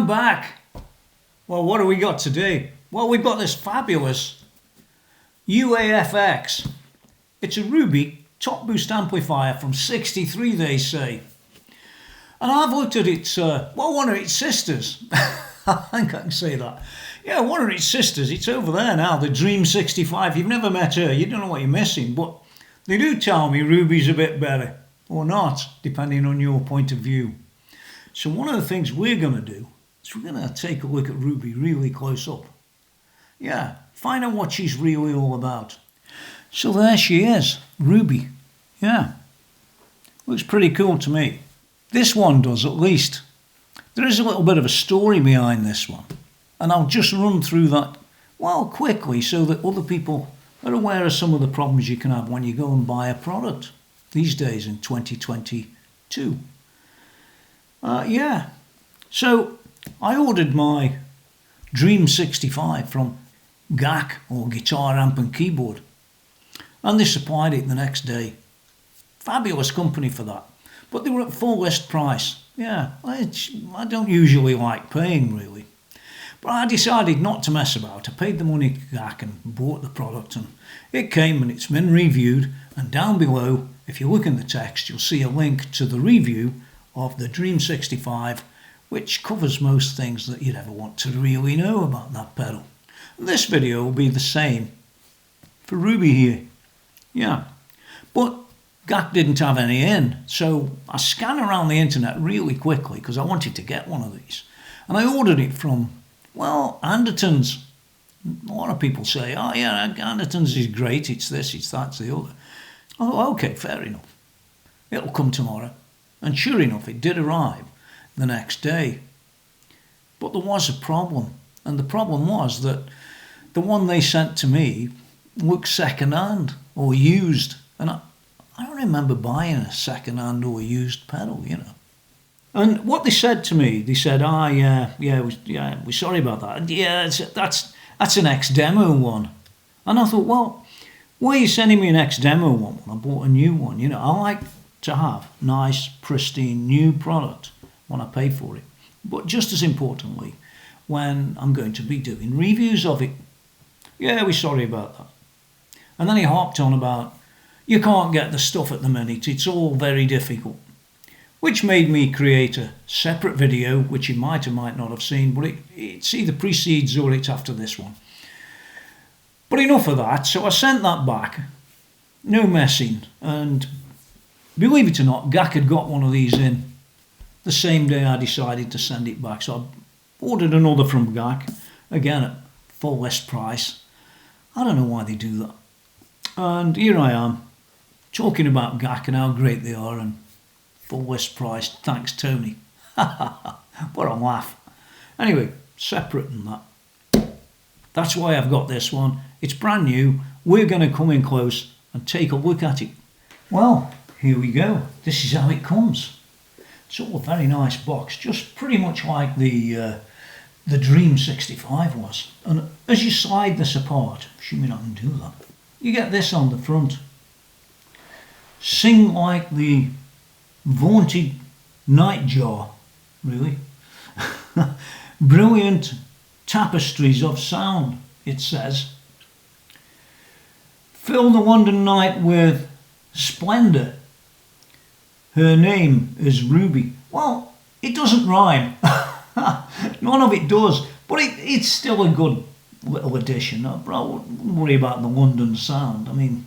I'm back. Well, what have we got today? Well, we've got this fabulous UAFX. It's a Ruby top boost amplifier from 63, they say. And I've looked at its, one of its sisters. I think I can say that. Yeah, one of its sisters. It's over there now, the Dream 65. You've never met her. You don't know what you're missing. But they do tell me Ruby's a bit better. Or not, depending on your point of view. So one of the things we're going to do is we're going to take a look at Ruby really close up. Yeah, find out what she's really all about. So there she is, Ruby. Yeah, looks pretty cool to me. This one does, at least. There is a little bit of a story behind this one. And I'll just run through that, well, quickly so that other people are aware of some of the problems you can have when you go and buy a product these days in 2022. Yeah, so I ordered my Dream 65 from GAC, or Guitar Amp and Keyboard, and they supplied it the next day. Fabulous company for that, but they were at full list price. Yeah, I don't usually like paying really, but I decided not to mess about. I paid the money to GAC and bought the product, and it came and it's been reviewed, and down below, if you look in the text, you'll see a link to the review of the Dream 65, which covers most things that you'd ever want to really know about that pedal. This video will be the same for Ruby here. Yeah, but GAC didn't have any in, so I scanned around the internet really quickly because I wanted to get one of these. And I ordered it from, well, Anderton's. A lot of people say, oh yeah, Anderton's is great, it's this, it's that, it's the other. Oh, okay, fair enough. It'll come tomorrow. And sure enough, it did arrive the next day. But there was a problem. And the problem was that the one they sent to me looked second-hand or used. And I don't remember buying a second-hand or used pedal, you know. And what they said to me, they said, we're sorry about that. Yeah, that's an ex-demo one. And I thought, well, why are you sending me an ex-demo one when I bought a new one? You know, I like to have nice, pristine, new product when I pay for it. But just as importantly, when I'm going to be doing reviews of it. Yeah, we're sorry about that. And then he harped on about, you can't get the stuff at the minute, it's all very difficult. Which made me create a separate video, which you might or might not have seen, but it's either precedes or it's after this one. But enough of that, so I sent that back. No messing, and believe it or not, GAC had got one of these in the same day I decided to send it back. So I ordered another from GAC, again at full list price. I don't know why they do that. And here I am, talking about GAC and how great they are and full list price, thanks Tony. What a laugh. Anyway, separate than that. That's why I've got this one. It's brand new. We're going to come in close and take a look at it. Well, here we go. This is how it comes. It's all a very nice box, just pretty much like the Dream 65 was. And as you slide this apart, assuming I can do that, you get this on the front. Sing like the vaunted Nightjar, really. Brilliant tapestries of sound, it says. Fill the London night with splendour. Her name is Ruby. Well, it doesn't rhyme. None of it does. But it's still a good little addition. I wouldn't worry about the London sound. I mean,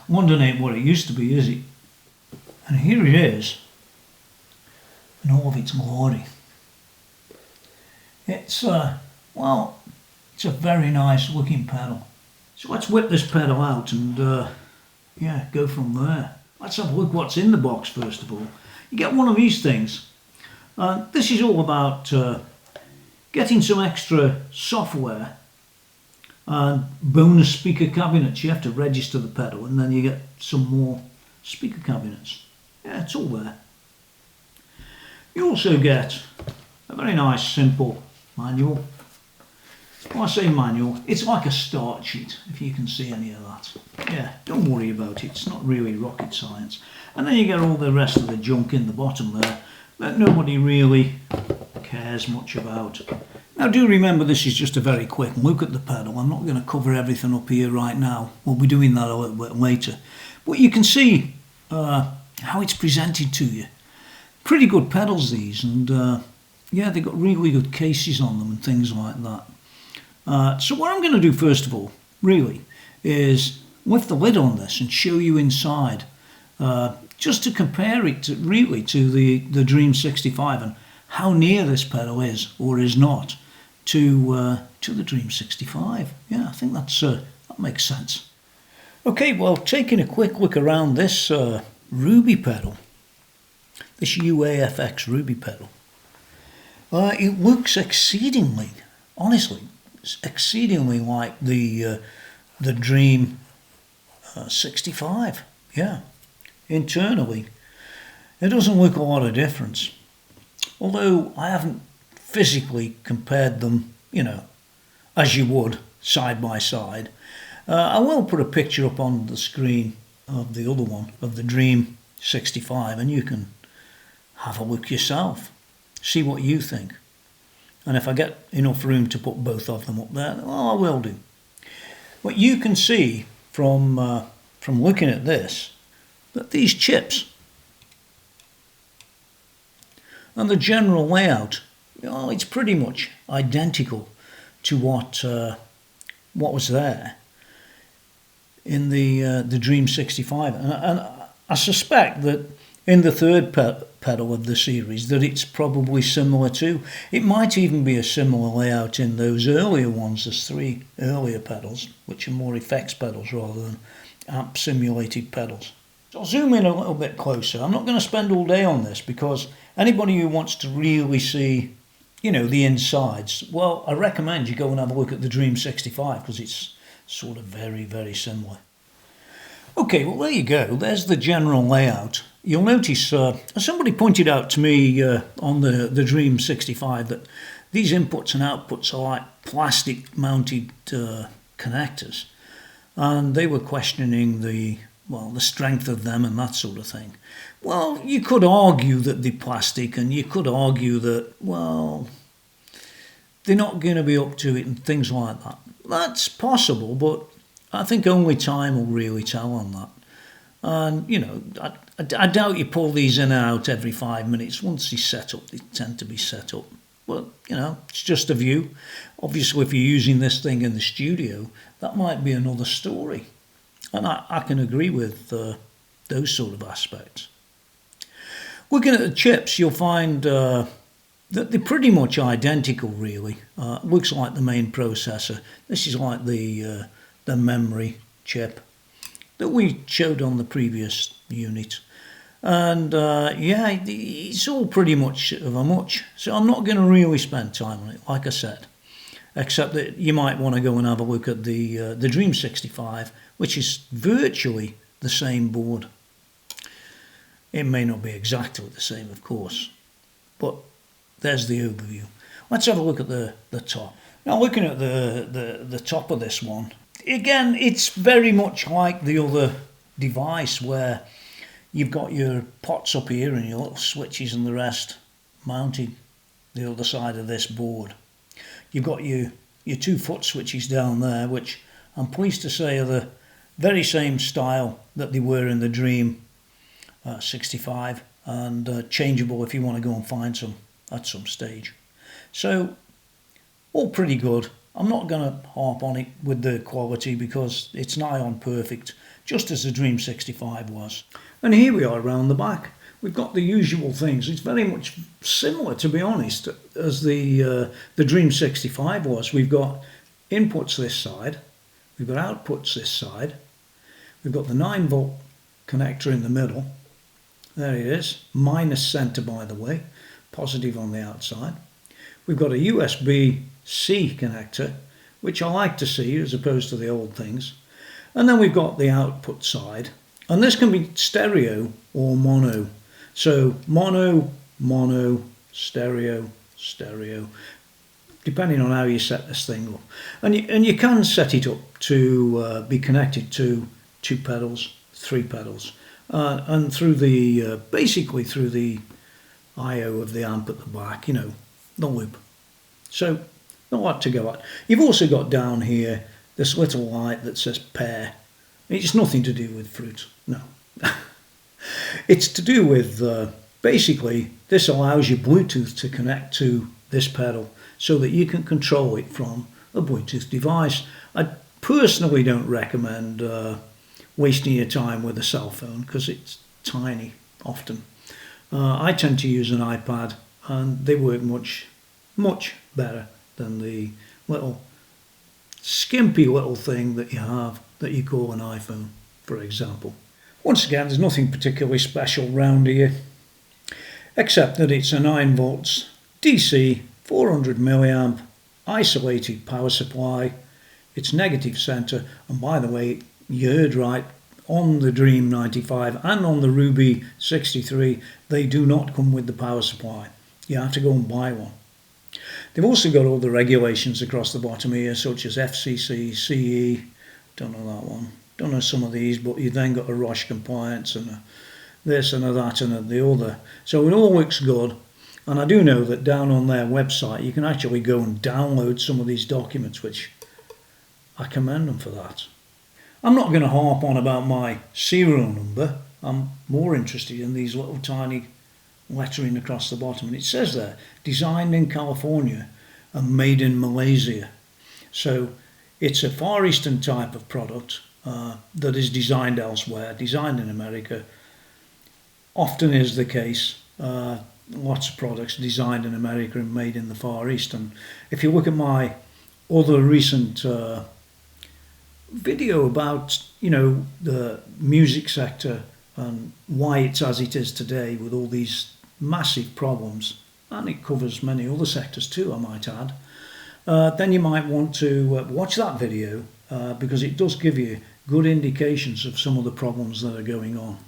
London ain't what it used to be, is it? And here it is, in all of its glory. It's, it's a very nice looking pedal. So let's whip this pedal out and, go from there. Let's have a look what's in the box first of all. You get one of these things. This is all about getting some extra software and bonus speaker cabinets. You have to register the pedal and then you get some more speaker cabinets. Yeah, it's all there. You also get a very nice simple manual. When I say manual, it's like a start sheet, if you can see any of that. Yeah, don't worry about it, it's not really rocket science. And then you get all the rest of the junk in the bottom there that nobody really cares much about. Now do remember this is just a very quick look at the pedal. I'm not going to cover everything up here right now. We'll be doing that a little bit later. But you can see how it's presented to you. Pretty good pedals these, and yeah, they've got really good cases on them and things like that. So what I'm going to do first of all, really, is lift the lid on this and show you inside, just to compare it to, really to the Dream 65 and how near this pedal is or is not to the Dream 65. Yeah, I think that makes sense. Okay, well, taking a quick look around this Ruby pedal, this UAFX Ruby pedal, it looks exceedingly, honestly, exceedingly like the Dream 65. Yeah, internally, it doesn't look a lot of difference. Although I haven't physically compared them, you know, as you would side by side. I will put a picture up on the screen of the other one, of the Dream 65, and you can have a look yourself, see what you think. And if I get enough room to put both of them up there, well, I will do. But you can see from looking at this that these chips and the general layout, well, it's pretty much identical to what was there in the Dream 65, and I suspect that in the third pedal of the series that it's probably similar too. It might even be a similar layout in those earlier ones. There's 3 earlier pedals, which are more effects pedals rather than amp simulated pedals. So I'll zoom in a little bit closer. I'm not going to spend all day on this because anybody who wants to really see, you know, the insides, well, I recommend you go and have a look at the Dream 65 because it's sort of very, very similar. Okay, well, there you go. There's the general layout. You'll notice, somebody pointed out to me on the Dream 65 that these inputs and outputs are like plastic mounted connectors. And they were questioning the strength of them and that sort of thing. Well, you could argue that they're plastic, and you could argue that, well, they're not going to be up to it and things like that. That's possible, but I think only time will really tell on that. And, you know, I doubt you pull these in and out every 5 minutes. Once they're set up, they tend to be set up. But, you know, it's just a view. Obviously, if you're using this thing in the studio, that might be another story. And I can agree with those sort of aspects. Looking at the chips, you'll find that they're pretty much identical, really. Looks like the main processor. This is like the memory chip that we showed on the previous unit. And yeah, it's all pretty much of a much. So I'm not going to really spend time on it, like I said. Except that you might want to go and have a look at the Dream 65, which is virtually the same board. It may not be exactly the same, of course, but there's the overview. Let's have a look at the top. Now, looking at the top of this one, again, it's very much like the other device where you've got your pots up here and your little switches and the rest mounted the other side of this board. You've got your 2 foot switches down there, which I'm pleased to say are the very same style that they were in the Dream 65, and changeable if you want to go and find some at some stage. So, all pretty good. I'm not going to harp on it with the quality because it's nigh on perfect, just as the Dream 65 was. And here we are around the back. We've got the usual things. It's very much similar, to be honest, as the Dream 65 was. We've got inputs this side, we've got outputs this side, we've got the 9-volt connector in the middle. There it is, minus centre, by the way, positive on the outside. We've got a USB-C connector, which I like to see as opposed to the old things. And then we've got the output side, and this can be stereo or mono. So mono, mono, stereo, stereo, depending on how you set this thing up. And you can set it up to be connected to 2 pedals, 3 pedals, and through the basically through the I/O of the amp at the back. You know, the loop. So not a lot to go at. You've also got down here this little light that says pair. It's nothing to do with fruit, no. It's to do with, basically, this allows your Bluetooth to connect to this pedal so that you can control it from a Bluetooth device. I personally don't recommend wasting your time with a cell phone because it's tiny often. I tend to use an iPad and they work much better than the little skimpy little thing that you have that you call an iPhone, for example. Once again, there's nothing particularly special round here, except that it's a 9 volts DC 400 milliamp isolated power supply. It's negative center, and by the way, you heard right, on the Dream 95 and on the Ruby 63 they do not come with the power supply. You have to go and buy one. They've also got all the regulations across the bottom here, such as FCC, CE, don't know that one, don't know some of these, but you then got a ROSH compliance and a this and a that and a the other. So it all looks good, and I do know that down on their website you can actually go and download some of these documents, which I commend them for that. I'm not going to harp on about my serial number. I'm more interested in these little tiny lettering across the bottom, and it says there, designed in California and made in Malaysia. So it's a Far Eastern type of product that is designed elsewhere, designed in America. Often is the case. Lots of products designed in America and made in the Far East. And if you look at my other recent video about, you know, the music sector and why it's as it is today with all these massive problems, and it covers many other sectors too, I might add, then you might want to watch that video because it does give you good indications of some of the problems that are going on.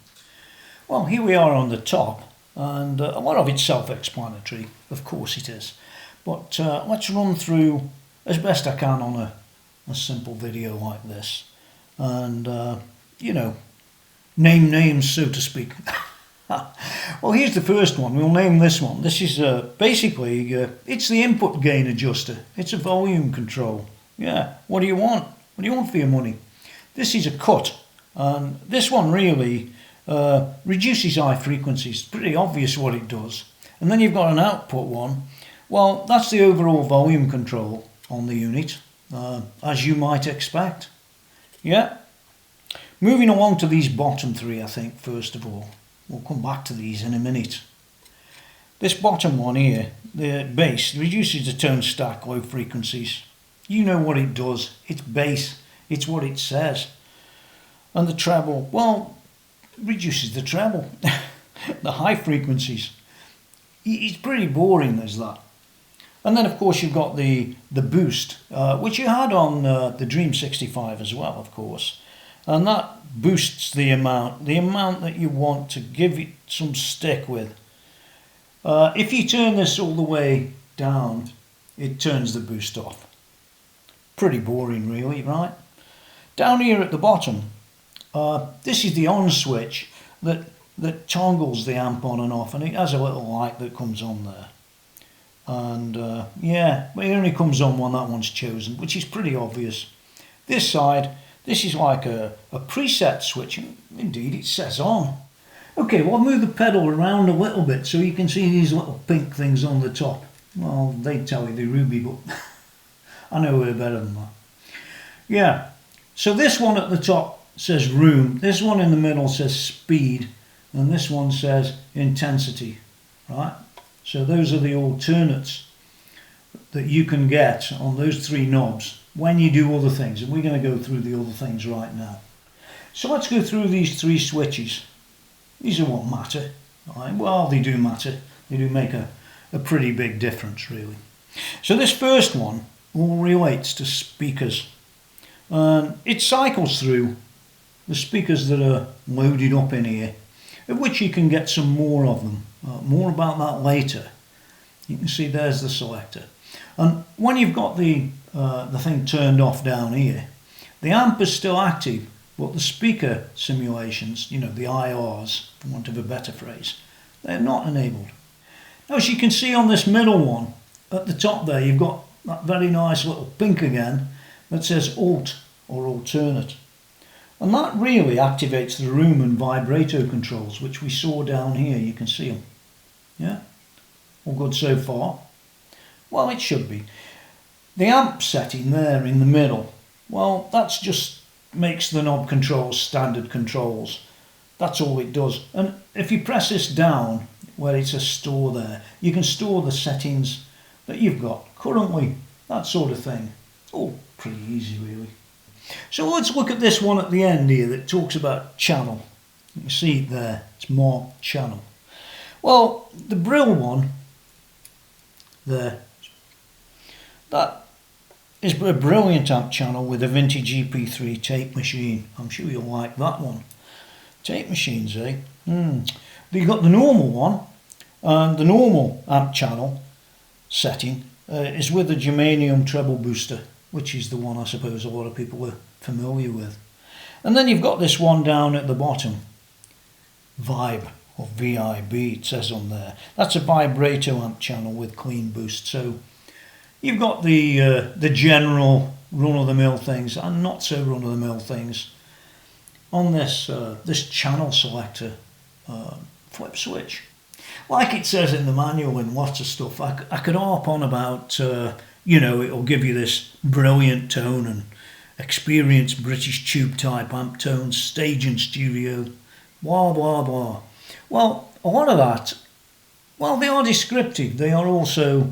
Well, here we are on the top, and a lot of it's self-explanatory, of course it is, but let's run through as best I can on a simple video like this, and you know, name names, so to speak. Well, here's the first one. We'll name this one. This is basically it's the input gain adjuster. It's a volume control. Yeah, what do you want? What do you want for your money? This is a cut, and this one really reduces high frequencies. Pretty obvious what it does. And then you've got an output one. Well, that's the overall volume control on the unit, as you might expect. Yeah. Moving along to these bottom three, I think, first of all. We'll come back to these in a minute. This bottom one here, the bass, reduces the tone stack, low frequencies. You know what it does. It's bass. It's what it says. And the treble, well, reduces the treble. The high frequencies. It's pretty boring, there's that. And then, of course, you've got the boost, which you had on the Dream 65 as well, of course. And that boosts the amount that you want to give it some stick with. If you turn this all the way down, it turns the boost off. Pretty boring, really, right? Down here at the bottom, this is the on switch that toggles the amp on and off, and it has a little light that comes on there. And yeah, but it only comes on when that one's chosen, which is pretty obvious. This side, this is like a preset switch. Indeed, it says on. Okay, well, I'll move the pedal around a little bit so you can see these little pink things on the top. Well, they tell you they're Ruby, but I know we're better than that. Yeah, so this one at the top says room. This one in the middle says speed. And this one says intensity, right? So those are the alternates that you can get on those three knobs when you do other things, and we're going to go through the other things right now. So let's go through these three switches. These are what matter. Right? Well, they do matter. They do make a pretty big difference, really. So this first one all relates to speakers. It cycles through the speakers that are loaded up in here, of which you can get some more of them. More about that later. You can see there's the selector. And when you've got the thing turned off down here, the amp is still active, but the speaker simulations, you know, the IRs, for want of a better phrase, they're not enabled. Now, as you can see on this middle one, at the top there you've got that very nice little pink again that says Alt or Alternate. And that really activates the room and vibrato controls, which we saw down here. You can see them. Yeah? All good so far? Well, it should be. The amp setting there in the middle, well, that's just makes the knob controls standard controls. That's all it does. And if you press this down, where it says store there, you can store the settings that you've got currently, that sort of thing. All pretty easy, really. So let's look at this one at the end here that talks about channel. You can see it there, it's marked channel. Well, the Brill one there, that is a brilliant amp channel with a vintage EP3 tape machine. I'm sure you'll like that one. Tape machines, eh? You've got the normal one, and the normal amp channel setting is with a germanium treble booster, which is the one I suppose a lot of people are familiar with. And then you've got this one down at the bottom, Vibe, or VIB it says on there. That's a vibrato amp channel with clean boost. So you've got the general run-of-the-mill things and not so run-of-the-mill things on this this channel selector flip switch. Like it says in the manual and lots of stuff, I could harp on about, you know, it'll give you this brilliant tone and experienced British tube type amp tones, stage and stereo, blah blah blah. Well, a lot of that, well, they are descriptive. They are also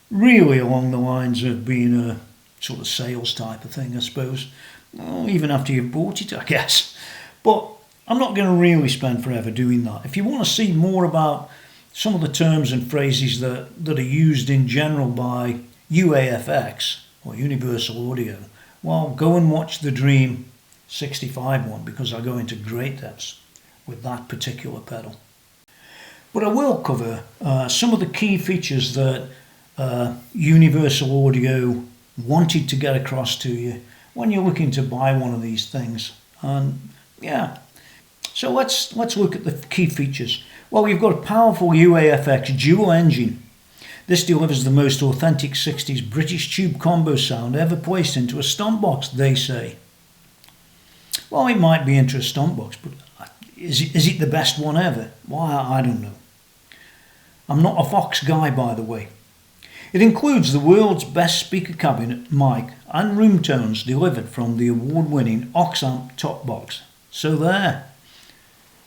really along the lines of being a sort of sales type of thing, I suppose. Well, even after you've bought it, I guess. But I'm not going to really spend forever doing that. If you want to see more about some of the terms and phrases that are used in general by UAFX or Universal Audio, well, go and watch the Dream 65 one, because I go into great depths with that particular pedal. But I will cover some of the key features that Universal Audio wanted to get across to you when you're looking to buy one of these things. And yeah, so let's look at the key features. Well, you've got a powerful UAFX dual engine. This delivers the most authentic 60s British tube combo sound ever placed into a stomp box, they say. Well, it might be into a stomp box, but is it the best one ever? Well, I don't know. I'm not a Vox guy, by the way. It includes the world's best speaker cabinet, mic and room tones delivered from the award-winning Oxamp top box. So there,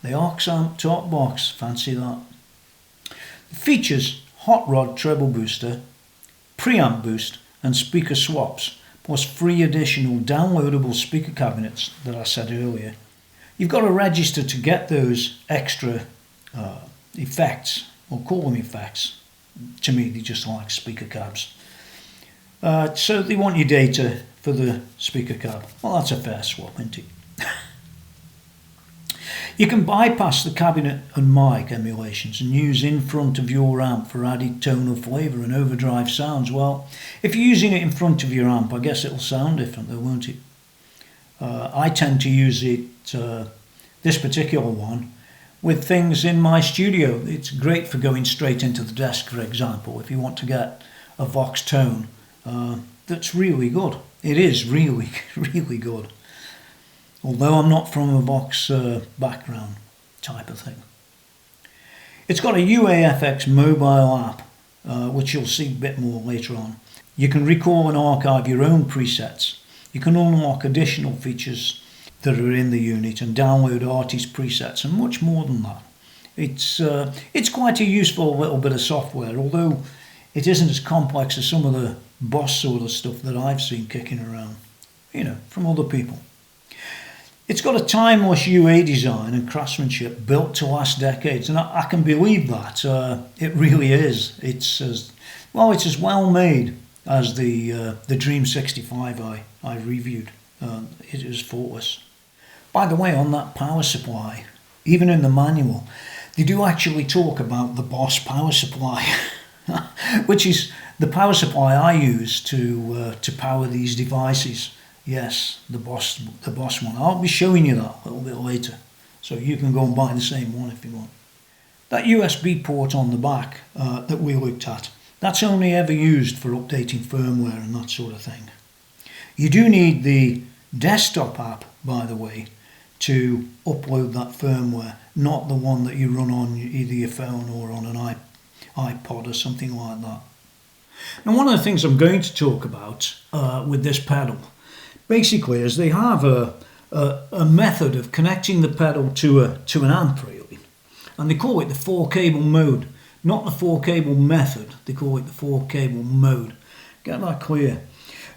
the Oxamp top box, fancy that. It features hot rod treble booster, preamp boost and speaker swaps, plus 3 additional downloadable speaker cabinets that I said earlier. You've got to register to get those extra effects, or call them effects. To me, they just like speaker cabs. So they want your data for the speaker cab. Well, that's a fair swap, isn't it? You can bypass the cabinet and mic emulations and use in front of your amp for added tonal flavour and overdrive sounds. Well, if you're using it in front of your amp, I guess it'll sound different though, won't it? I tend to use it, this particular one, with things in my studio. It's great for going straight into the desk, for example, if you want to get a Vox tone that's really good. It is really, really good. Although I'm not from a Vox background type of thing. It's got a UAFX mobile app, which you'll see a bit more later on. You can recall and archive your own presets. You can unlock additional features that are in the unit and download artist presets and much more than that. It's quite a useful little bit of software, although it isn't as complex as some of the Boss sort of stuff that I've seen kicking around, you know, from other people. It's got a timeless UA design and craftsmanship built to last decades, and I can believe that. It really is. It's as well made as the Dream 65 I reviewed. It is faultless. By the way, on that power supply, even in the manual, they do actually talk about the Boss power supply, which is the power supply I use to power these devices. Yes, the Boss one. I'll be showing you that a little bit later, so you can go and buy the same one if you want. That USB port on the back that we looked at, That's only ever used for updating firmware and that sort of thing. You do need the desktop app, by the way, to upload that firmware, not the one that you run on either your phone or on an iPod or something like that. Now, one of the things I'm going to talk about with this pedal basically is they have a method of connecting the pedal to an amp, really, and they call it the 4-cable mode, not the 4-cable method. They call it the 4-cable mode. Get that clear.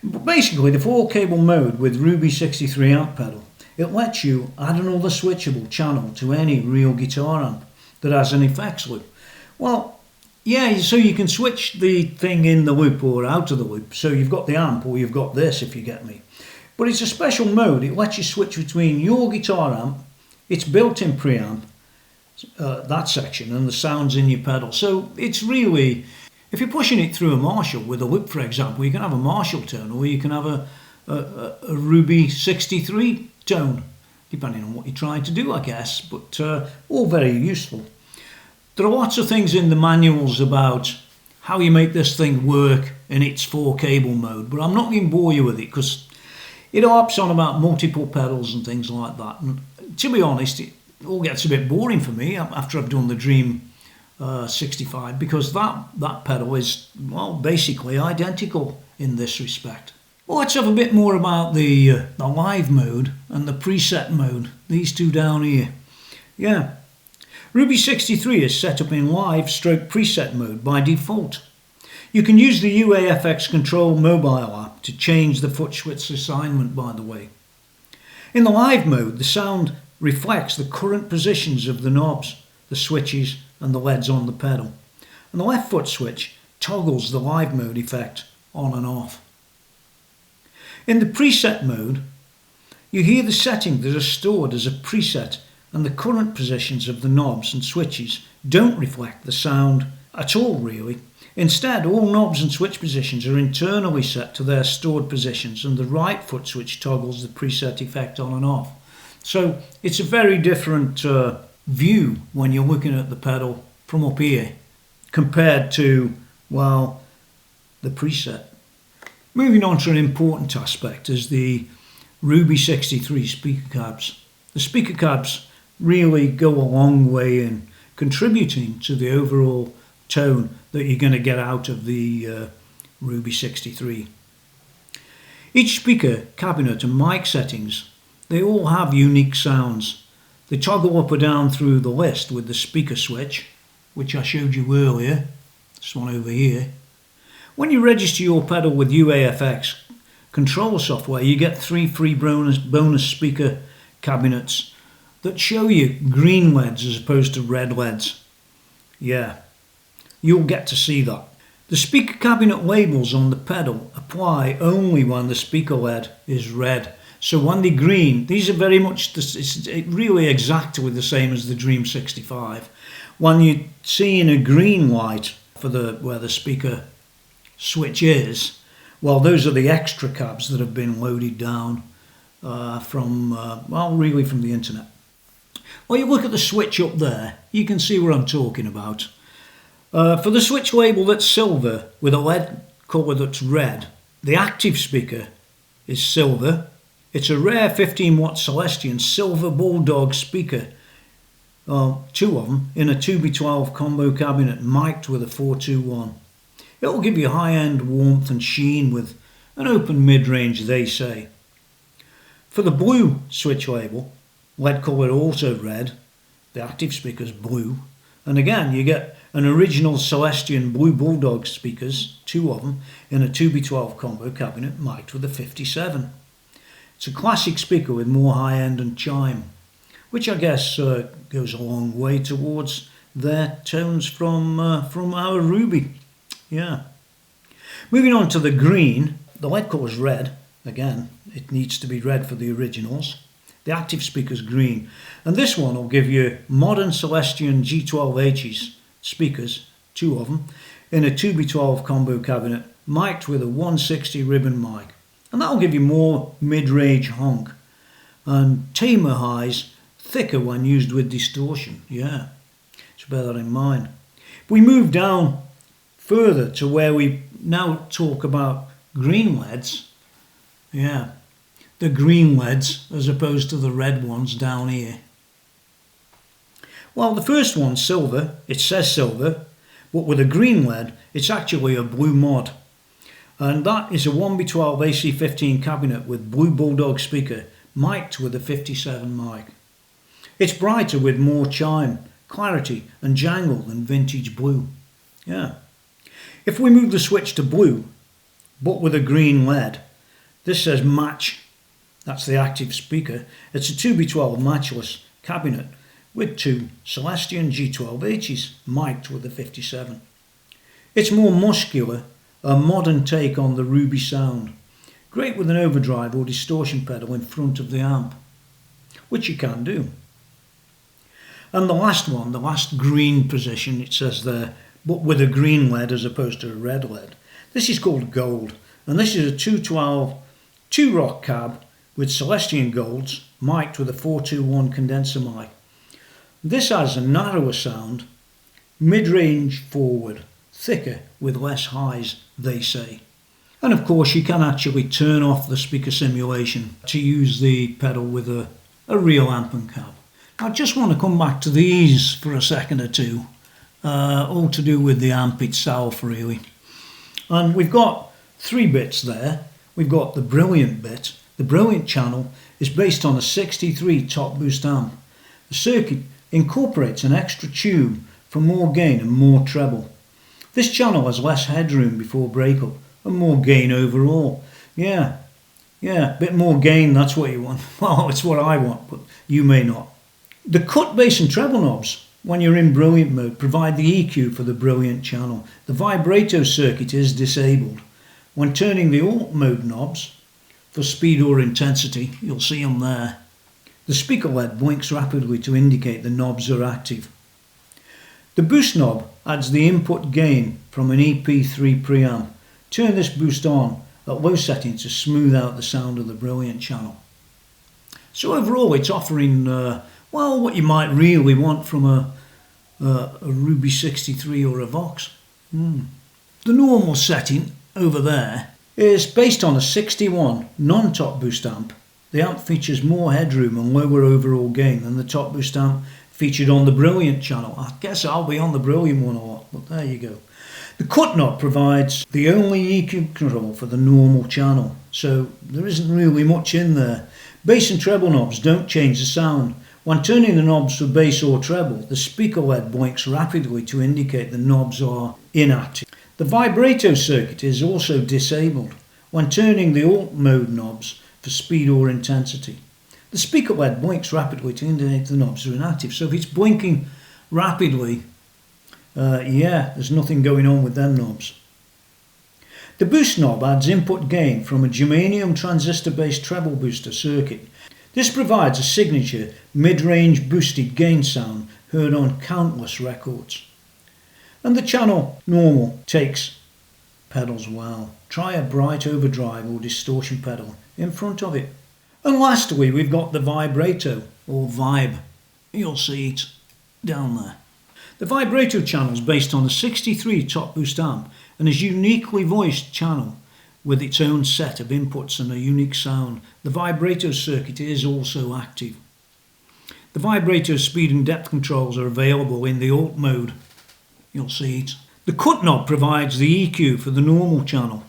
But basically, the 4-cable mode with Ruby 63 amp pedal, it lets you add another switchable channel to any real guitar amp that has an effects loop. Well, yeah, so you can switch the thing in the loop or out of the loop. So you've got the amp or you've got this, if you get me. But it's a special mode. It lets you switch between your guitar amp, its built-in preamp, that section, and the sounds in your pedal. So it's really, if you're pushing it through a Marshall with a loop, for example, you can have a Marshall tone or you can have a Ruby 63 tone, depending on what you're trying to do, I guess, but all very useful. There are lots of things in the manuals about how you make this thing work in its 4-cable mode, but I'm not going to bore you with it because it harps on about multiple pedals and things like that. And to be honest, it all gets a bit boring for me after I've done the Dream 65, because that pedal is, well, basically identical in this respect. Well, let's have a bit more about the live mode and the preset mode, these two down here. Yeah. Ruby 63 is set up in live stroke preset mode by default. You can use the UAFX Control mobile app to change the foot switch assignment, by the way. In the live mode, the sound reflects the current positions of the knobs, the switches and the LEDs on the pedal. And the left foot switch toggles the live mode effect on and off. In the preset mode, you hear the settings that are stored as a preset, and the current positions of the knobs and switches don't reflect the sound at all, really. Instead, all knobs and switch positions are internally set to their stored positions, and the right foot switch toggles the preset effect on and off. So it's a very different view when you're looking at the pedal from up here compared to, well, the preset. Moving on to an important aspect is the Ruby 63 speaker cabs. The speaker cabs really go a long way in contributing to the overall tone that you're going to get out of the Ruby 63. Each speaker cabinet and mic settings, they all have unique sounds. They toggle up or down through the list with the speaker switch, which I showed you earlier, this one over here. When you register your pedal with UAFX control software, you get 3 free bonus speaker cabinets that show you green LEDs as opposed to red LEDs. Yeah, you'll get to see that. The speaker cabinet labels on the pedal apply only when the speaker LED is red. So when they're green, these are very much, it's really exactly the same as the Dream 65. When you're seeing a green light for where the speaker switch is, well, those are the extra cabs that have been loaded down from the internet. Well, you look at the switch up there, you can see what I'm talking about. For the switch label that's silver with a LED colour that's red, the active speaker is silver. It's a rare 15 watt Celestion silver Bulldog speaker, 2 of them, in a 2B12 combo cabinet mic'd with a 421. It'll give you high-end warmth and sheen with an open mid-range, they say. For the blue switch label, LED colour also red, the active speaker's blue, and again you get an original Celestion Blue Bulldog speakers, 2 of them, in a 2B12 combo cabinet mic'd with a 57. It's a classic speaker with more high-end and chime, which I guess goes a long way towards their tones from our Ruby. Yeah. Moving on to the green, the LED colour is red. Again, it needs to be red for the originals. The active speaker's green. And this one will give you modern Celestion G12H's speakers, 2 of them, in a 2B12 combo cabinet, mic'd with a 160 ribbon mic. And that'll give you more mid-range honk. And tamer highs, thicker when used with distortion. Yeah, so bear that in mind. If we move down further to where we now talk about green leads. Yeah, the green leads as opposed to the red ones down here. Well, the first one's silver, it says silver, but with a green lead, it's actually a blue mod. And that is a 1B12 AC15 cabinet with Blue Bulldog speaker, mic'd with a 57 mic. It's brighter with more chime, clarity and jangle than vintage blue. Yeah. If we move the switch to blue, but with a green lead, this says match. That's the active speaker. It's a 2B12 matchless cabinet with two Celestion G12H's mic'd with a 57. It's more muscular, a modern take on the Ruby sound. Great with an overdrive or distortion pedal in front of the amp, which you can do. And the last one, the last green position, it says there, but with a green lead as opposed to a red lead. This is called Gold, and this is a 212 2-rock cab with Celestion Golds, mic'd with a 421 condenser mic. This has a narrower sound, mid-range forward, thicker with less highs, they say. And of course you can actually turn off the speaker simulation to use the pedal with a real amp and cab. I just want to come back to these for a second or two, all to do with the amp itself really. And we've got 3 bits there. We've got the Brilliant bit. The Brilliant channel is based on a 63 top boost amp. The circuit incorporates an extra tube for more gain and more treble. This channel has less headroom before breakup and more gain overall. Yeah, a bit more gain, that's what you want. Well, it's what I want, but you may not. The cut, bass and treble knobs, when you're in Brilliant mode, provide the EQ for the Brilliant channel. The vibrato circuit is disabled. When turning the alt mode knobs for speed or intensity, you'll see them there. The speaker LED blinks rapidly to indicate the knobs are active. The boost knob adds the input gain from an EP3 preamp. Turn this boost on at low setting to smooth out the sound of the Brilliant channel. So overall it's offering well, what you might really want from a Ruby 63 or a Vox. The normal setting over there is based on a 61 non-top boost amp. The amp features more headroom and lower overall gain than the top boost amp featured on the Brilliant channel. I guess I'll be on the Brilliant one a lot, but there you go. The cut knob provides the only EQ control for the normal channel, so there isn't really much in there. Bass and treble knobs don't change the sound. When turning the knobs for bass or treble, the speaker LED blinks rapidly to indicate the knobs are inactive. The vibrato circuit is also disabled when turning the alt mode knobs for speed or intensity. The speaker LED blinks rapidly to indicate the knobs are inactive, so if it's blinking rapidly, there's nothing going on with them knobs. The boost knob adds input gain from a germanium transistor-based treble booster circuit. This provides a signature mid-range boosted gain sound heard on countless records. And the channel normal takes pedals well. Try a bright overdrive or distortion pedal in front of it. And lastly, we've got the vibrato or vibe. You'll see it down there. The vibrato channel is based on a 63 top boost amp and is a uniquely voiced channel with its own set of inputs and a unique sound. The vibrato circuit is also active. The vibrato speed and depth controls are available in the alt mode. You'll see it. The cut knob provides the EQ for the normal channel.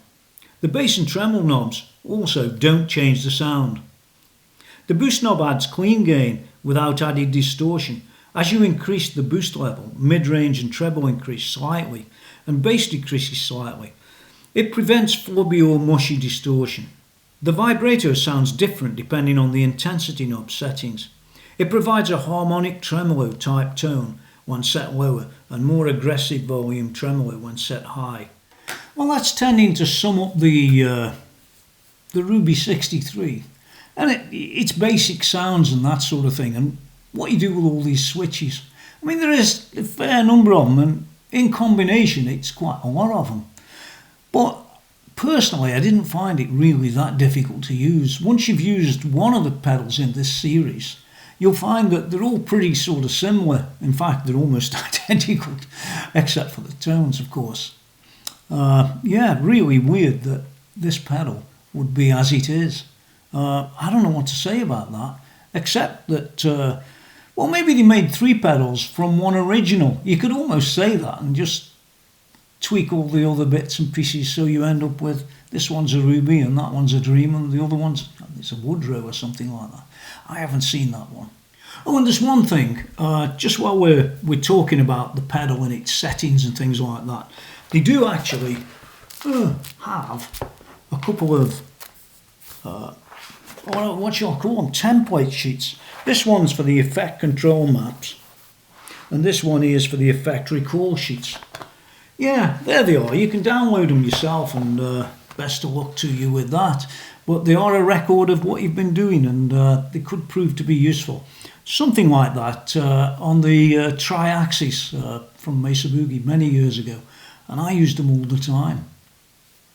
The bass and treble knobs also don't change the sound. The boost knob adds clean gain without added distortion. As you increase the boost level, mid-range and treble increase slightly and bass decreases slightly. It prevents flubby or mushy distortion. The vibrato sounds different depending on the intensity knob settings. It provides a harmonic tremolo type tone when set lower and more aggressive volume tremolo when set high. Well, that's tending to sum up the Ruby 63 and its basic sounds and that sort of thing, and what you do with all these switches. I mean, there is a fair number of them, and in combination it's quite a lot of them. But personally, I didn't find it really that difficult to use. Once you've used one of the pedals in this series, you'll find that they're all pretty sort of similar. In fact, they're almost identical, except for the tones, of course. Yeah, really weird that this pedal would be as it is. I don't know what to say about that, except that, well, maybe they made 3 pedals from one original. You could almost say that and just tweak all the other bits and pieces so you end up with this one's a Ruby and that one's a Dream and the other one's, it's a Woodrow or something like that. I haven't seen that one. Oh, and there's one thing, just while we're talking about the pedal and its settings and things like that, they do actually have a couple of, what shall I call them, template sheets. This one's for the effect control maps, and this one is for the effect recall sheets. Yeah, there they are. You can download them yourself, and best of luck to you with that. But they are a record of what you've been doing, and they could prove to be useful. Something like that on the Tri-Axis from Mesa Boogie many years ago, and I used them all the time.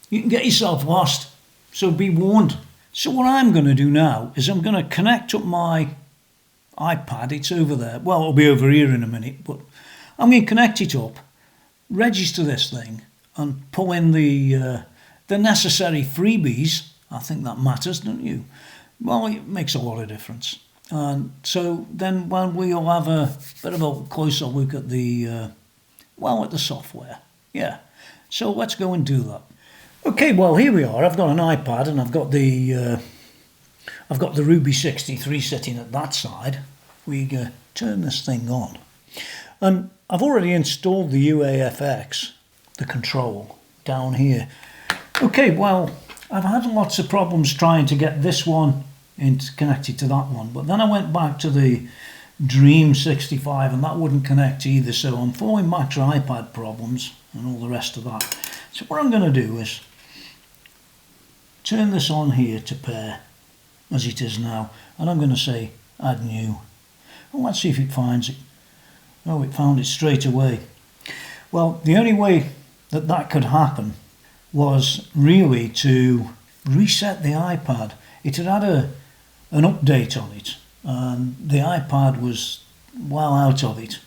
You can get yourself lost, so be warned. So what I'm going to do now is I'm going to connect up my iPad. It's over there. Well, it'll be over here in a minute, but I'm going to connect it up, register this thing, and pull in the necessary freebies. I think that matters, don't you? Well, it makes a lot of difference. And so then when we'll have a bit of a closer look at the, at the software. Yeah. So let's go and do that. Okay, well here we are. I've got an iPad and I've got the Ruby 63 sitting at that side. We turn this thing on, and I've already installed the UAFX, the control, down here. Okay, well I've had lots of problems trying to get this one connected to that one, but then I went back to the Dream 65 and that wouldn't connect either, so I'm falling back to iPad problems and all the rest of that. So what I'm going to do is turn this on here to pair as it is now, and I'm going to say add new. Well, let's see if it finds it. Oh, it found it straight away. Well, the only way that could happen was really to reset the iPad. It had had an update on it, and the iPad was well out of it.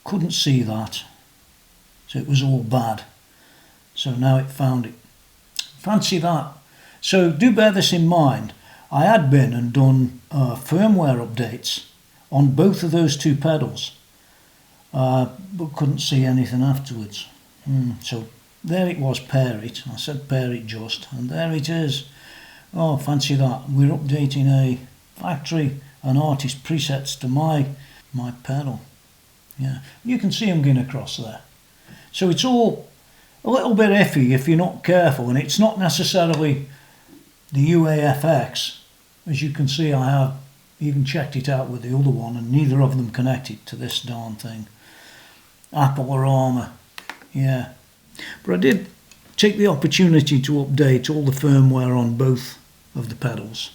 Couldn't see that, so it was all bad. So now it found it. Fancy that. So do bear this in mind. I had been and done firmware updates on both of those 2 pedals, but couldn't see anything afterwards. So there it was, pair it. I said pair it just, and there it is. Oh, fancy that. We're updating a factory and artist presets to my pedal. Yeah, you can see them going across there. So it's all a little bit iffy if you're not careful, and it's not necessarily the UAFX. As you can see, I have even checked it out with the other one, and neither of them connected to this darn thing. Apple or Armour, yeah. But I did take the opportunity to update all the firmware on both of the pedals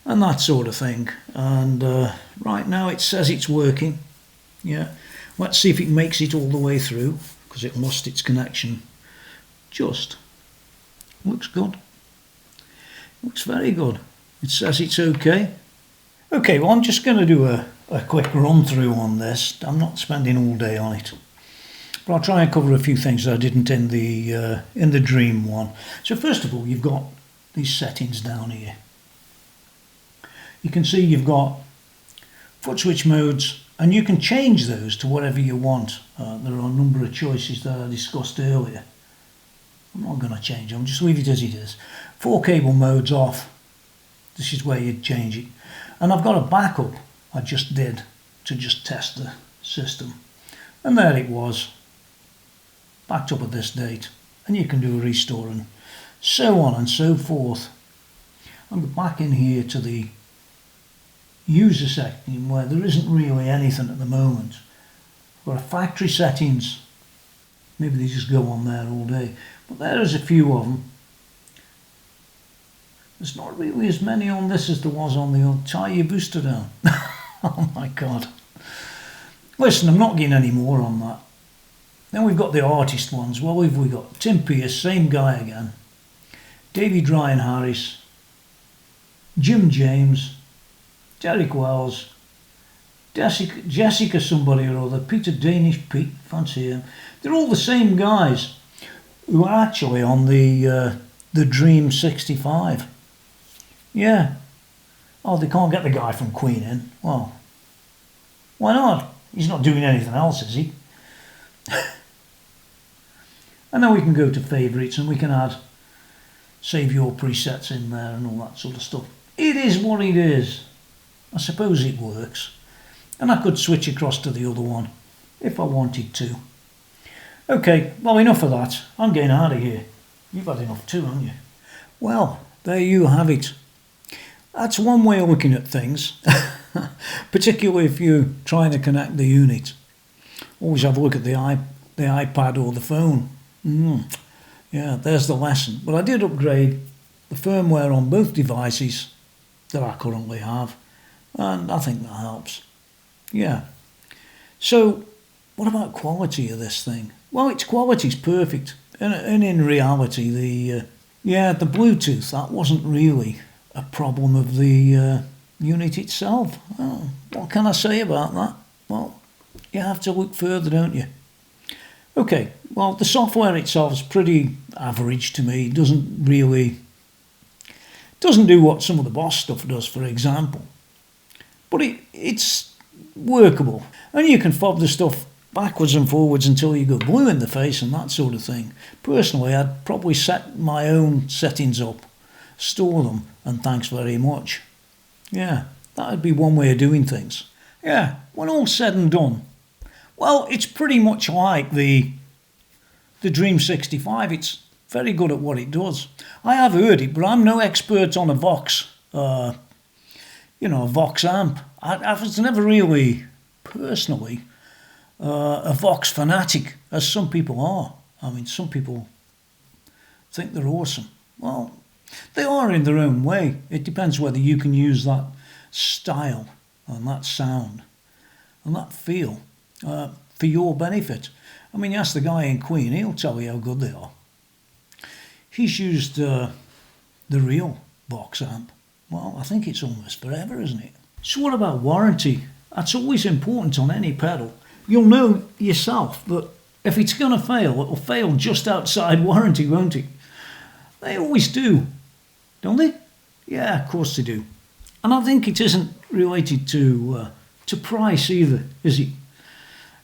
and that sort of thing, and right now it says it's working. Yeah, let's see if it makes it all the way through, because it lost its connection. Just looks good. Looks very good. It says it's okay. Okay, well I'm just going to do a quick run through on this. I'm not spending all day on it, but I'll try and cover a few things that I didn't in the Dream one. So first of all, you've got these settings down here. You can see you've got foot switch modes, and you can change those to whatever you want. There are a number of choices that I discussed earlier. I'm not going to change them, just leave it as it is. 4 cable modes off. This is where you'd change it. And I've got a backup I just did to just test the system. And there it was, backed up at this date. And you can do a restore and so on and so forth. I'm back in here to the user section where there isn't really anything at the moment. I've got a factory settings. Maybe they just go on there all day. But there's a few of them. There's not really as many on this as there was on the old tie your booster down. Oh my God. Listen, I'm not getting any more on that. Then we've got the artist ones. Well, we've got Tim Pierce, same guy again. David Ryan Harris, Jim James, Derek Wells, Jessica somebody or other, Peter Danish Pete, fancy him. They're all the same guys. who are actually on the Dream 65. Yeah. Oh, they can't get the guy from Queen in. Well, why not? He's not doing anything else, is he? And then we can go to favourites and we can add save your presets in there and all that sort of stuff. It is what it is. I suppose it works. And I could switch across to the other one if I wanted to. Okay, well, enough of that. I'm getting out of here. You've had enough too, haven't you? Well, there you have it. That's one way of looking at things, particularly if you're trying to connect the unit. Always have a look at the iPad or the phone. Yeah, there's the lesson. But I did upgrade the firmware on both devices that I currently have, and I think that helps. Yeah. So, what about quality of this thing? Well, its quality's perfect, and in reality, the Bluetooth, that wasn't really a problem of the unit itself. Oh, what can I say about that? Well, you have to look further, don't you? Okay, well, the software itself is pretty average to me. It doesn't do what some of the Boss stuff does, for example. But it's workable. And you can fob the stuff backwards and forwards until you go blue in the face and that sort of thing. Personally, I'd probably set my own settings up, store them, and thanks very much. Yeah, that would be one way of doing things. Yeah, when all's said and done, well, it's pretty much like the Dream 65. It's very good at what it does. I have heard it, but I'm no expert on a Vox, a Vox amp. I was never really, personally, a Vox fanatic, as some people are. I mean, some people think they're awesome. Well, they are in their own way. It depends whether you can use that style and that sound and that feel for your benefit. I mean, you ask the guy in Queen, he'll tell you how good they are. He's used the real Vox amp. Well, I think it's almost forever, isn't it? So what about warranty? That's always important on any pedal. You'll know yourself that if it's going to fail, it'll fail just outside warranty, won't it? They always do, don't they? Yeah, of course they do. And I think it isn't related to price either, is it?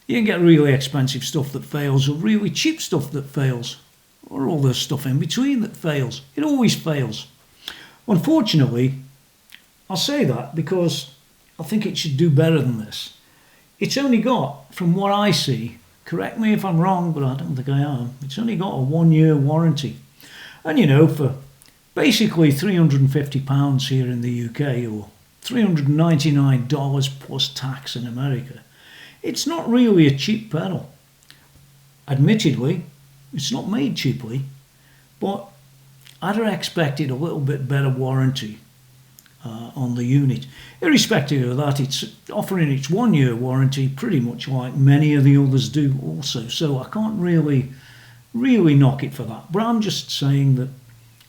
You can get really expensive stuff that fails or really cheap stuff that fails, or all the stuff in between that fails. It always fails. Unfortunately, I'll say that because I think it should do better than this. It's only got, from what I see, correct me if I'm wrong, but I don't think I am, it's only got a 1-year warranty. And for basically £350 here in the UK or $399 plus tax in America, it's not really a cheap pedal. Admittedly, it's not made cheaply, but I'd have expected a little bit better warranty on the unit. Irrespective of that, it's offering its 1-year warranty pretty much like many of the others do also, so I can't really knock it for that. But I'm just saying that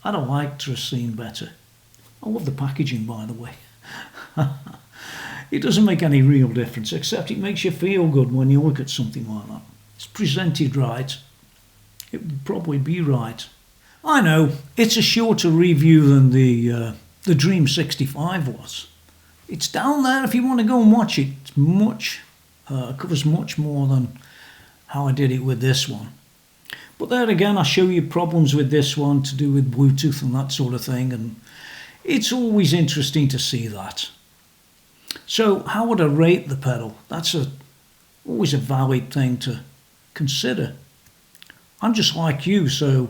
I'd have liked to have seen better. I love the packaging, by the way. It doesn't make any real difference, except it makes you feel good when you look at something like that. It's presented right. It would probably be right. I know, it's a shorter review than the Dream 65 was. It's down there if you want to go and watch it. It's covers much more than how I did it with this one. But there again, I show you problems with this one to do with Bluetooth and that sort of thing, and it's always interesting to see that. So how would I rate the pedal? That's always a valid thing to consider. I'm just like you, so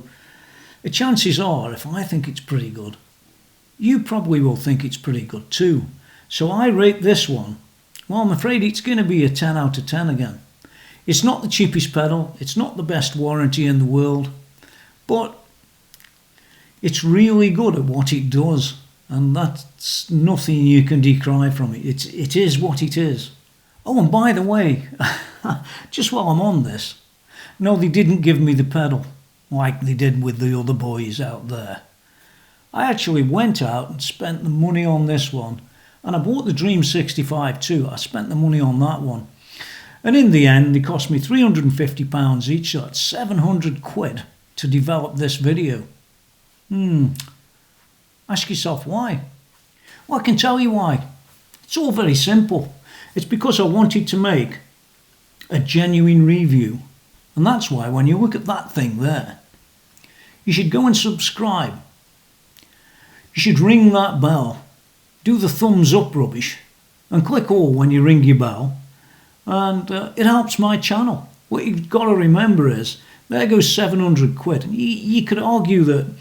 the chances are, if I think it's pretty good, you probably will think it's pretty good too. So I rate this one, well, I'm afraid it's going to be a 10 out of 10 again. It's not the cheapest pedal, it's not the best warranty in the world, but it's really good at what it does, and that's nothing you can decry from it. It is what it is. Oh, and by the way, just while I'm on this, no, they didn't give me the pedal like they did with the other boys out there. I actually went out and spent the money on this one, and I bought the Dream 65 too. I spent the money on that one. And in the end, they cost me £350 each, so that's 700 quid to develop this video. Ask yourself why. Well, I can tell you why. It's all very simple. It's because I wanted to make a genuine review. And that's why when you look at that thing there, you should go and subscribe. You should ring that bell. Do the thumbs up rubbish and click all when you ring your bell. And it helps my channel. What you've got to remember is, there goes 700 quid. And you could argue that,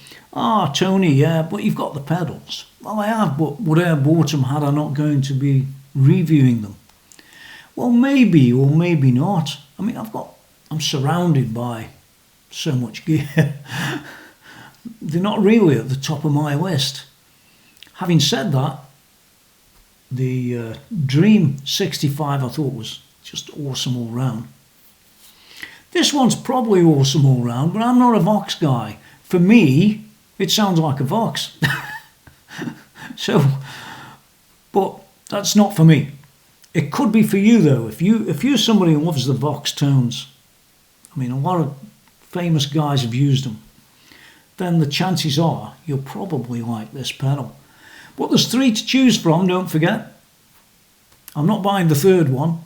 Tony, yeah, but you've got the pedals. Well, I have, but would I have bought them had I not going to be reviewing them? Well, maybe or maybe not. I mean, I'm surrounded by so much gear. They're not really at the top of my list. Having said that, the Dream 65 I thought was just awesome all round. This one's probably awesome all round, but I'm not a Vox guy. For me, it sounds like a Vox. But that's not for me. It could be for you though. If you're somebody who loves the Vox tones, I mean, a lot of famous guys have used them, then the chances are you'll probably like this pedal. But there's 3 to choose from, don't forget. I'm not buying the third one,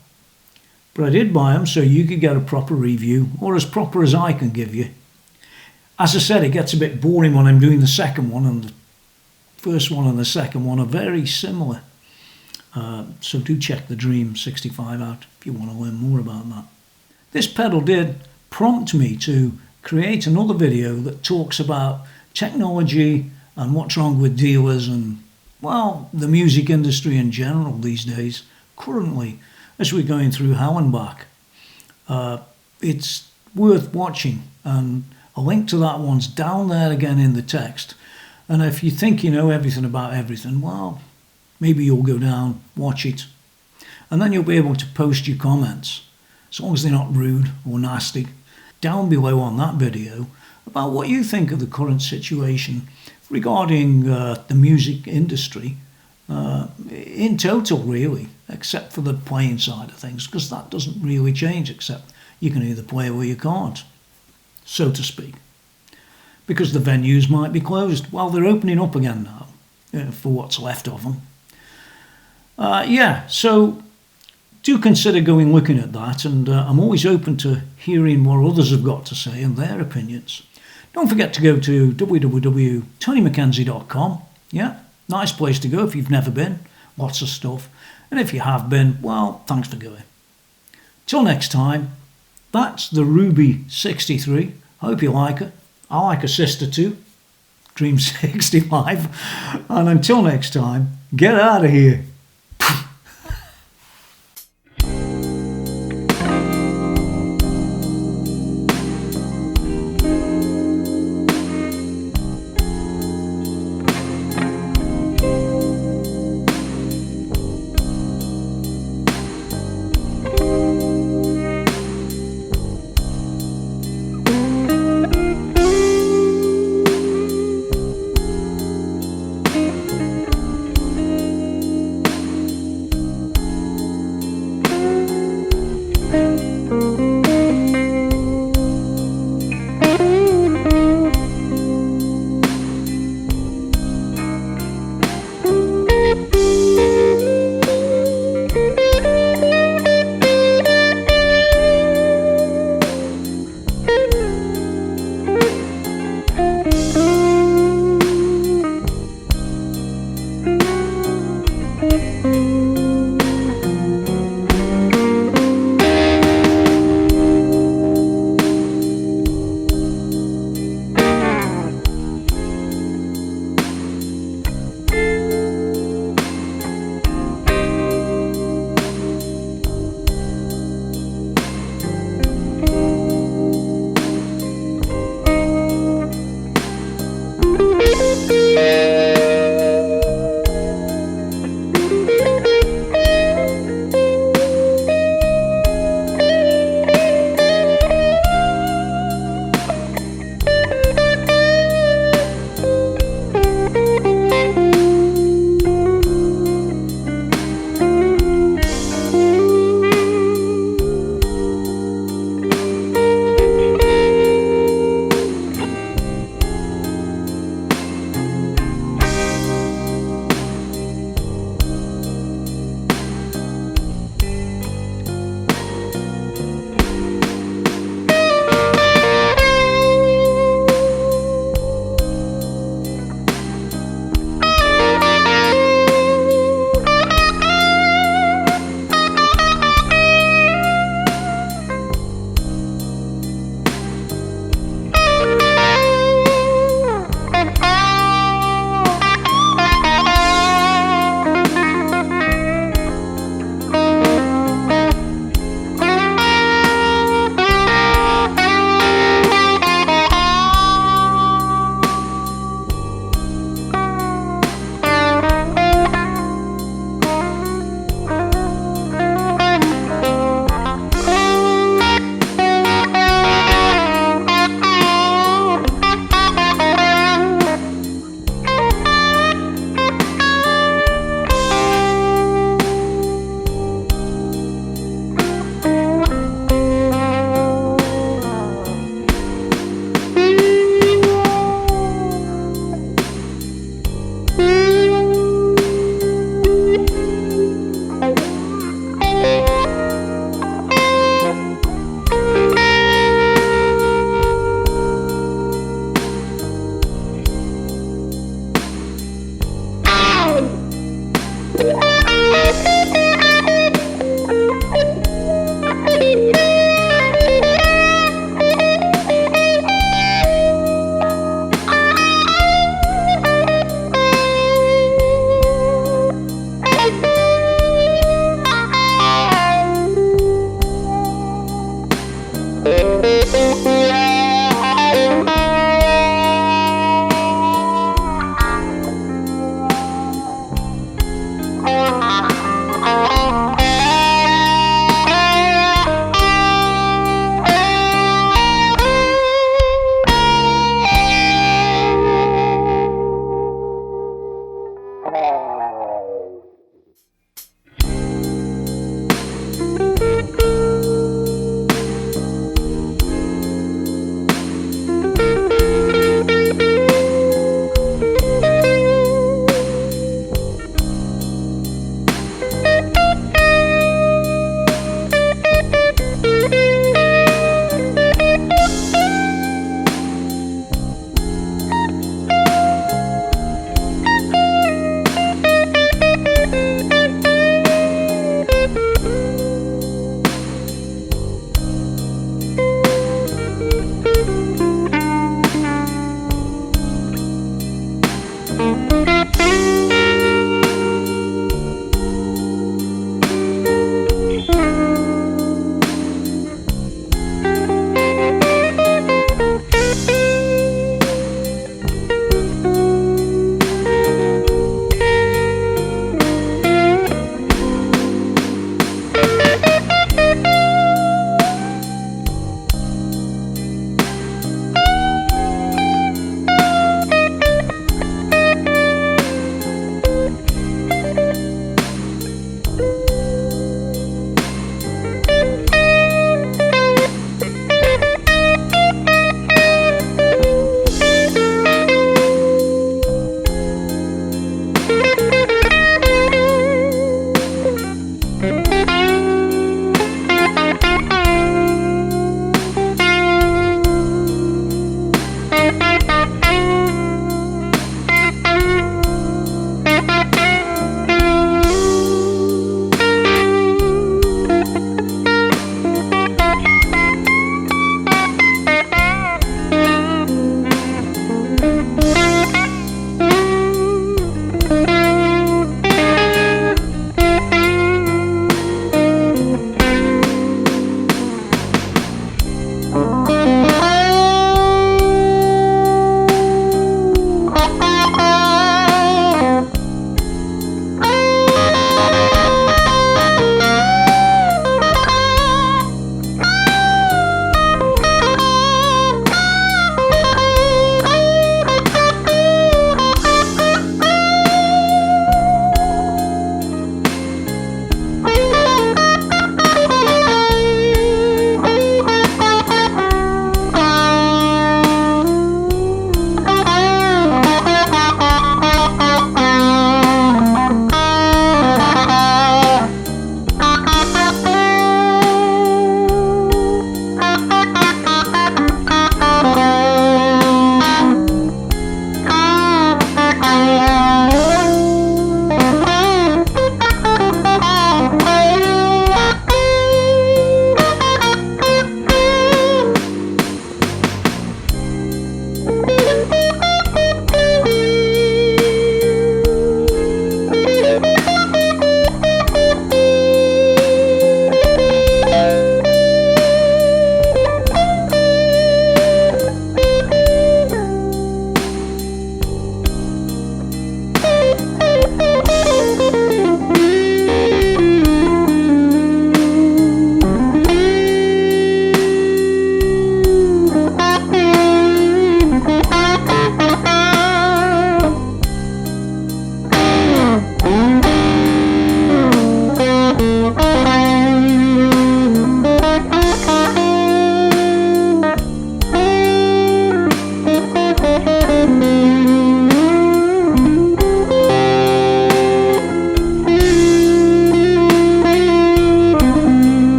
but I did buy them so you could get a proper review, or as proper as I can give you. As I said, it gets a bit boring when I'm doing the second one, and the first one and the second one are very similar. So do check the Dream 65 out if you want to learn more about that. This pedal did prompt me to create another video that talks about technology and what's wrong with dealers and, well, the music industry in general these days, currently, as we're going through hell and back. It's worth watching, and a link to that one's down there again in the text. And if you think you know everything about everything, well, maybe you'll go down, watch it, and then you'll be able to post your comments, as long as they're not rude or nasty, down below on that video about what you think of the current situation regarding the music industry in total, really, except for the playing side of things, because that doesn't really change, except you can either play or you can't, so to speak, because the venues might be closed. Well, they're opening up again now, for what's left of them. So do consider going looking at that, and I'm always open to hearing what others have got to say and their opinions. Don't forget to go to www.tonymackenzie.com. Yeah, nice place to go if you've never been. Lots of stuff. And if you have been, well, thanks for going. Till next time, that's the Ruby 63. Hope you like it. I like a sister too, Dream 65. And until next time, get out of here.